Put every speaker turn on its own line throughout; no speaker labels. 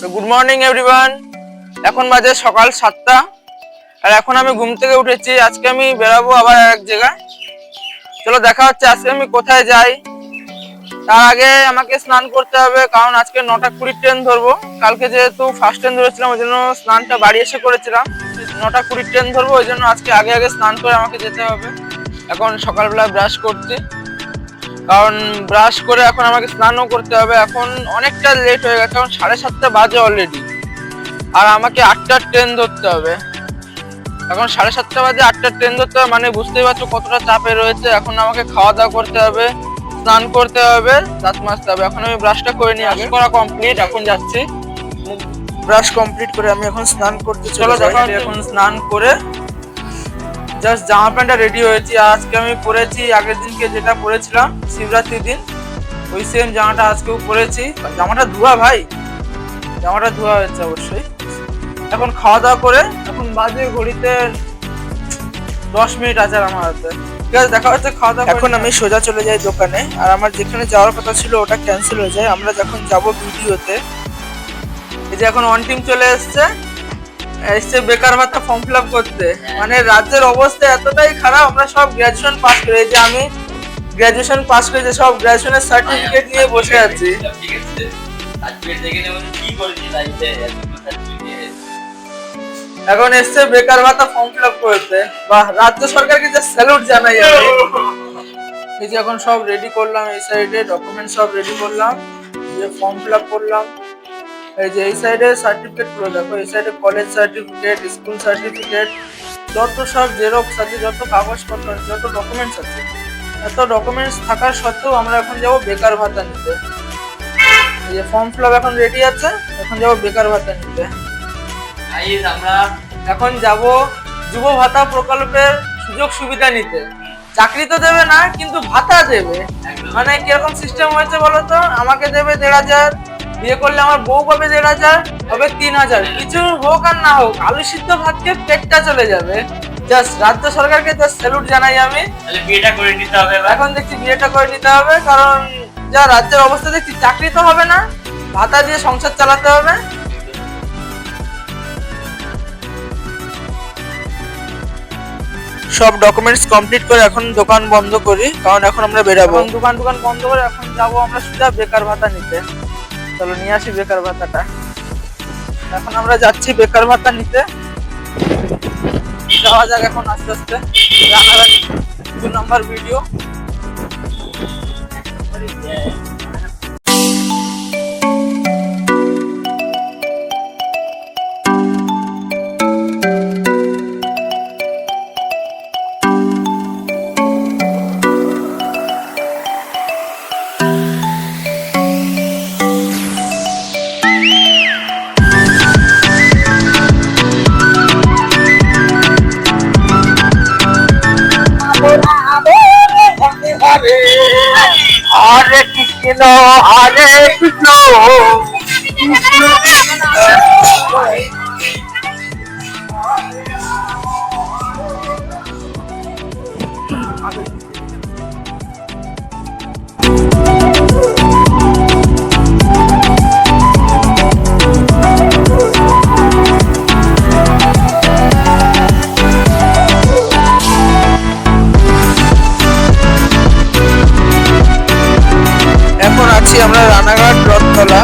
Good morning everyone. এখন বাজে সকাল 7টা আর এখন আমি ঘুম থেকে উঠেছি। আজকে আমি বেরাবো আবার এক জায়গায়। চলো দেখা হচ্ছে আজকে আমি কোথায় যাই। তার আগে আমাকে স্নান করতে হবে, কারণ আজকে 9টা 20 ট্রেন ধরবো। কালকে যেহেতু ফার্স্ট ট্রেন ধরেছিলাম ওই জন্য স্নানটা বাড়ি এসে করেছিলাম। 9টা 20 ট্রেন ধরবো, ওই জন্য আজকে আগে আগে স্নান করে আমাকে যেতে হবে। এখন সকালবেলা ব্রাশ করছি, কারণ ব্রাশ করে এখন আমাকে স্নানও করতে হবে। এখন অনেকটা লেট হয়ে গেছে, এখন 7:30 বাজে অলরেডি, আর আমাকে 8টার ট্রেন ধরতে হবে। এখন 7:30 বাজে 8টার ট্রেন ধরতে হবে, মানে বুঝতেই পারছো কতটা চাপে রয়েছে। এখন আমাকে খাওয়া দাওয়া করতে হবে, স্নান করতে হবে, দাঁত মাজতে হবে। এখন আমি ব্রাশটা করে নিই, আগে করা কমপ্লিট। এখন যাচ্ছি, ব্রাশ কমপ্লিট করে আমি এখন স্নান করতে চলো। দেখা হচ্ছে এখন স্নান করে জাস্ট জামা প্যান্টটা রেডি হয়েছি। আজকে আমি পরেছি আগের দিনকে যেটা পরেছিলাম শিবরাত্রির দিন, ওই সেম জামাটা আজকেও পরেছি। জামাটা ধোয়া ভাই, জামাটা ধোয়া হয়েছে অবশ্যই। এখন খাওয়া দাওয়া করে এখন বাজে ঘড়িতে 10 মিনিট আছে আমার হাতে। ঠিক আছে, দেখা হচ্ছে খাওয়া দাওয়া। এখন আমি সোজা চলে যাই দোকানে, আর আমার যেখানে যাওয়ার কথা ছিল ওটা ক্যান্সেল হয়ে যায়। আমরা যখন যাব ভিডিওতে, এই যে এখন ওয়ান টিম চলে এসছে বেকার ভাতা ফর্ম ফিল আপ করতে। মানে রাজ্যের অবস্থা এতটাই খারাপ, আমরা সব গ্রাজুয়েশন পাস করে, যে আমি গ্রাজুয়েশন পাস করে যে সব গ্রাজুয়েশনের সার্টিফিকেট নিয়ে বসে আছি। এখন এসছে বেকার ভাতা ফর্ম ফিল আপ করতে। বাহ, রাজ্য সরকারকে যে স্যালুট জানাই আমি। এই যে এখন সব রেডি করলাম, এই সাইডে ডকুমেন্ট সব রেডি করলাম, যে ফর্ম ফিল আপ করলাম। এই যে এই সাইডে সার্টিফিকেট গুলো দেখো, এই সাইডে কলেজ সার্টিফিকেট, স্কুল সার্টিফিকেট, যত সব জেরক্স আছে, যত কাগজপত্র, যত ডকুমেন্টস আছে, এত ডকুমেন্টস থাকার সত্ত্বেও আমরা এখন যাব বেকার ভাতা নিতে। এই যে ফর্ম ফিল আপ এখন রেডি আছে, এখন যাব বেকার ভাতা নিতে। আমরা এখন যাব যুব ভাতা প্রকল্পের সুযোগ সুবিধা নিতে। চাকরি তো দেবে না, কিন্তু ভাতা দেবে। মানে কিরকম সিস্টেম হয়েছে বলতো, আমাকে দেবে 1,500, বিয়ে করলে আমার বউ পাবে 1,500, হবে 3,000। কিছু হোক আর না হোক, আলু সিদ্ধ ভাত খেয়ে পেটটা চলে যাবে। জাস্ট রাজ্য সরকারকে জাস্ট স্যালুট জানাই আমি।
বিয়েটা করে নিতে হবে,
এখন দেখছি বিয়েটা করে নিতে হবে, কারণ যা রাজ্যের অবস্থা দেখছি, চাকরি তো হবে না, ভাতা দিয়ে সংসার চালাতে হবে। সব ডকুমেন্টস কমপ্লিট করে এখন দোকান বন্ধ করি, কারণ এখন আমরা বেরাবো। দোকান বন্ধ করে এখন যাব আমরা সোজা বেকার ভাতা নিতে। চলো নিয়ে আসি বেকার ভাতাটা। এখন আমরা যাচ্ছি বেকার ভাতা নিতে, যাওয়া যাক এখন আস্তে আস্তে। রানাঘাট 2 নম্বর ভিডিও।
হরে কৃষ্ণ হরে কৃষ্ণ কৃষ্ণ
আমরা রানাঘাট রথতলা,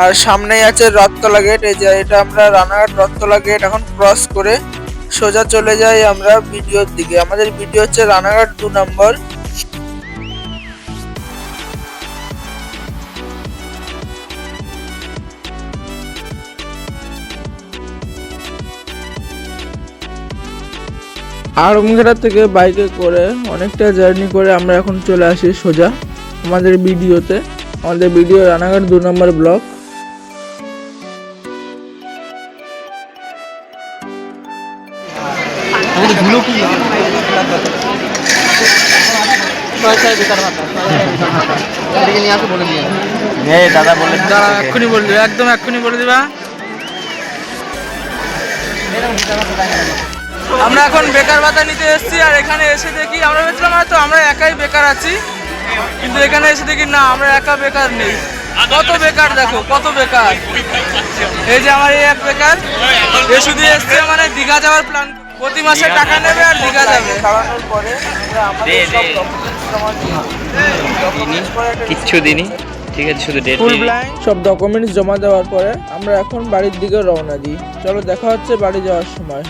আর সামনেই আছে রথতলা গেট। এই যে এটা আমরা রানাঘাট রথতলা গেট এখন ক্রস করে সোজা চলে যাই আমরা ভিডিওর দিকে। আমাদের ভিডিও হচ্ছে রানাঘাট 2 নম্বর। আড়ংঘাটা থেকে বাইকে করে অনেকটা জার্নি করে আমরা এখন চলে আসি সোজা আমাদের ভিডিওতে। আমাদের ভিডিও রানাঘাট 2 নম্বর ব্লক।
দাদা বলে
এক্ষুনি বলবে, একদম এক্ষুনি বলে দিবা। আমরা এখন বেকার ভাতা নিতে এসেছি, আর এখানে এসে দেখি, আমরা ভেবেছিলাম হয়তো আমরা একাই বেকার আছি, কিন্তু এখানে এসে দেখি না, আমরা একা বেকার নেই। কত বেকার, দেখো কত বেকার। এই যে আমার এই এক বেকার, এ শুধু এসছে মানে দীঘা যাওয়ার প্ল্যান, প্রতি মাসে টাকা নেবে আর দীঘা যাবে। চালানোর পরে আমরা আমাদের সব
কিচ্ছু দিনই, ঠিক আছে, শুধু ডেট
ফুল ব্ল্যাঙ্ক সব ডকুমেন্টস জমা দেওয়ার পরে আমরা এখন বাড়ির দিকে রওনা দিই। চলো দেখা হচ্ছে বাড়ি যাওয়ার সময়।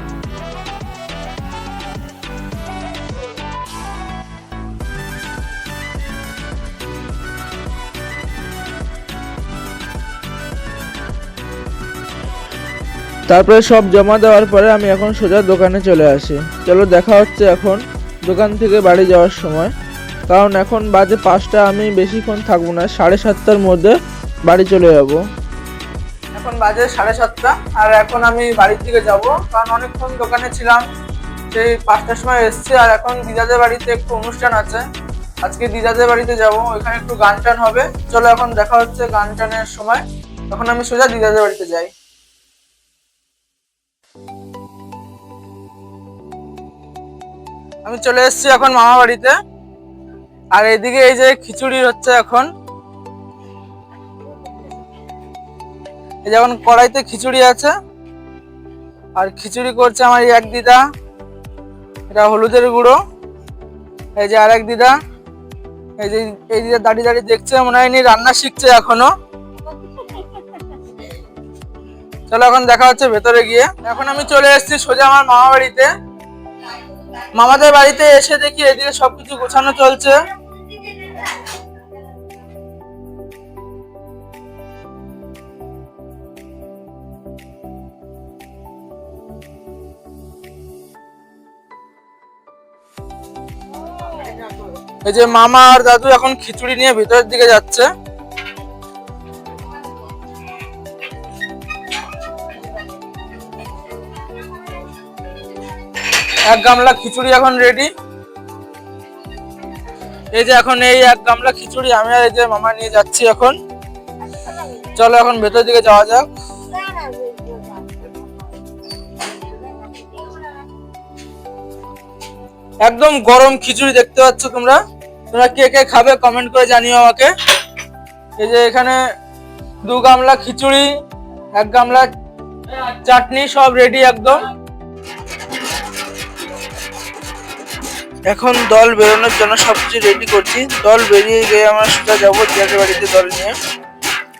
তারপরে সব জমা দেওয়ার পরে আমি এখন সোজা দোকানে চলে আসি। চলো দেখা হচ্ছে এখন দোকান থেকে বাড়ি যাওয়ার সময়, কারণ এখন বাজে 5টা, আমি বেশিক্ষণ থাকবো না, 7:30টার মধ্যে বাড়ি চলে যাব। এখন বাজে 7:30টা আর এখন আমি বাড়ির দিকে যাব, কারণ অনেকক্ষণ দোকানে ছিলাম, সেই 5টার সময় এসছি। আর এখন দিদাদের বাড়িতে একটু অনুষ্ঠান আছে, আজকে দিদাদের বাড়িতে যাব, ওইখানে একটু গান টান হবে। চলো এখন দেখা হচ্ছে গান টানের সময়, তখন আমি সোজা দিদাদের বাড়িতে যাই। আমি চলে এসেছি এখন মামা বাড়িতে, আর এদিকে এই যে খিচুড়ি হচ্ছে এখন, এই যেমন কড়াইতে খিচুড়ি আছে, আর খিচুড়ি করছে আমার এক দিদা, এটা হলুদের গুঁড়ো। এই যে আর এক দিদা, এই দিদা দাঁড়িয়ে দাঁড়িয়ে দেখছে, মনে হয় রান্না শিখছে এখনো। চলো এখন দেখা হচ্ছে ভেতরে গিয়ে। এখন আমি চলে এসেছি সোজা আমার মামা বাড়িতে। মামাদের বাড়িতে এসে দেখি এদিকে সবকিছু গোছানো চলছে। এই যে মামা আর দাদু এখন খিচুড়ি নিয়ে ভিতরের দিকে যাচ্ছে। এক গামলা খিচুড়ি এখন রেডি। এই যে এখন এই এক গামলা খিচুড়ি আমি আর এই যে মামা নিয়ে যাচ্ছি এখন। চলো এখন ভেতর দিকে যাওয়া যাক। একদম গরম খিচুড়ি দেখতে পাচ্ছ তোমরা। তোমরা কে কে খাবে কমেন্ট করে জানিও আমাকে। এই যে এখানে 2 গামলা খিচুড়ি, 1 গামলা চাটনি, সব রেডি একদম। এখন দল বেরোনোর জন্য সবকিছু রেডি করছি। দল বেরিয়ে গিয়ে আমরা সোজা যাবো দিদাদের বাড়িতে দল নিয়ে।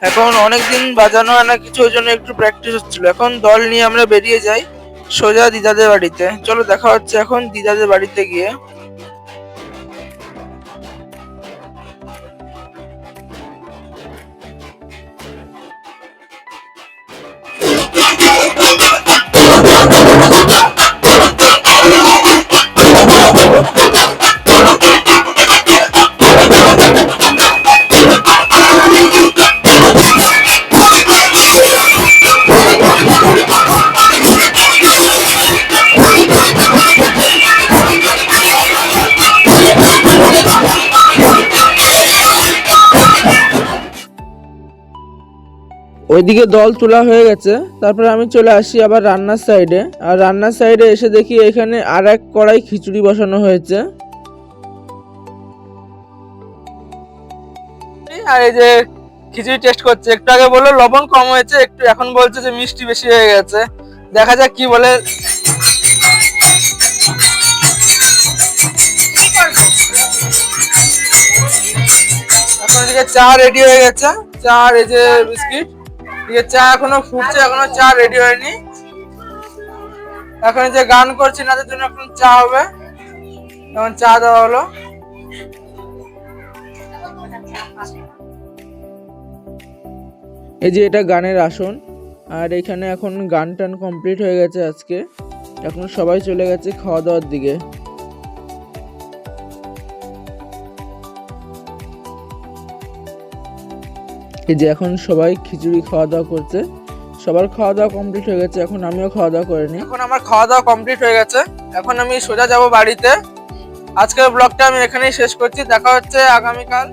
এখন অনেকদিন বাজানো হয় না কিছু, ওই জন্য একটু প্র্যাকটিস হচ্ছিল। এখন দল নিয়ে আমরা বেরিয়ে যাই সোজা দিদাদের বাড়িতে। চলো দেখা হচ্ছে এখন দিদাদের বাড়িতে গিয়ে। ওইদিকে দল তোলা হয়ে গেছে। তারপরে আমি চলে আসি আবার রান্নার সাইডে। আর রান্নার সাইডে এসে দেখি এখানে আর এক কড়াই খিচুড়ি বসানো হয়েছে। আর এই যে খিচুড়ি টেস্ট করছে, একটু আগে বললো লবণ কম হয়েছে, একটু এখন বলছে যে মিষ্টি বেশি হয়ে গেছে। দেখা যাক কি বলে। এখন এদিকে চা রেডি হয়ে গেছে, চা আর এই যে বিস্কিট। এদিকে চা এখনো ফুটছে, এখনো চা রেডি হয়নি। এখন এই যে গান করছি নাদের জন্য এখন চা হবে, এখন চা দেওয়া হলো। এই যে এটা গানের আসন, আর এখানে এখন গান টান কমপ্লিট হয়ে গেছে আজকে। এখন সবাই চলে গেছে খাওয়া দাওয়ার দিকে। এই যে এখন সবাই খিচুড়ি খাওয়া দাওয়া করছে, সবার খাওয়া দাওয়া কমপ্লিট হয়ে গেছে। এখন আমিও খাওয়া দাওয়া করে নিই। এখন আমার খাওয়া দাওয়া কমপ্লিট হয়ে গেছে, এখন আমি সোজা যাব বাড়িতে। আজকের ব্লগটা আমি এখানেই শেষ করছি। দেখা হচ্ছে আগামীকাল।